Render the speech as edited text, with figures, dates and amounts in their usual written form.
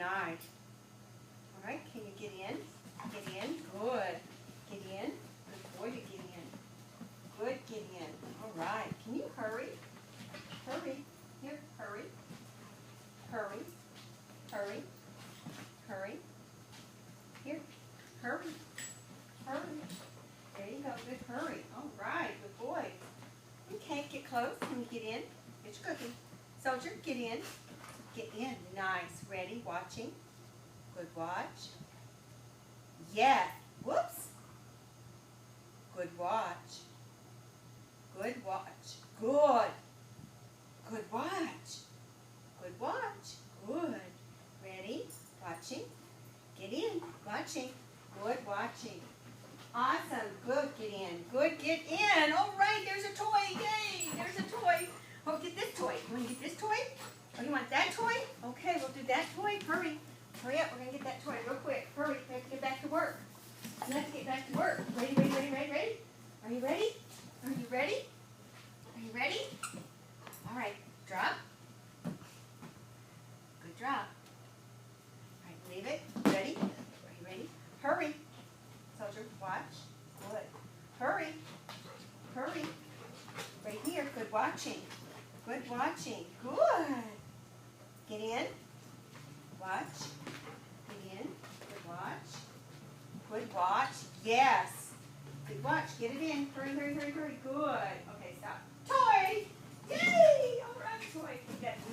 nice. All right, can you get in? Get in. Good. Get in. Good boy to get in. Good, get in. All right. Can you hurry? Hurry. Here, hurry. Hurry. Hurry. Hurry. Here, hurry. Hurry. There you go. Good hurry. All right. Good boy. Okay, get close. Can you get in? Get your cookie. Soldier, get in. Get in. Nice. Ready? Watching. Good watch. Yes. Whoops. Good watch. Good watch. Good. Good watch. Good watch. Good. Ready? Watching. Get in. Watching. Good watching. Awesome. Good. Get in. Good. Get in. All right. There's a toy. Yay. There's a toy. Oh, get this toy. You want to get this toy? Oh, you want that toy? Okay, we'll do that toy. Hurry. Hurry up. We're going to get that toy real quick. Hurry. We have to get back to work. We have to get back to work. Ready, ready, ready, ready, ready? Are you ready? Are you ready? Are you ready? All right. Drop. Good drop. All right, leave it. Ready? Are you ready? Hurry. Soldier, watch. Good. Hurry. Hurry. Right here. Good watching. Good watching. Good. Get in. Watch. Get in. Good watch. Good watch. Yes. Good watch. Get it in. Hurry, hurry, hurry, hurry. Good. Okay, stop.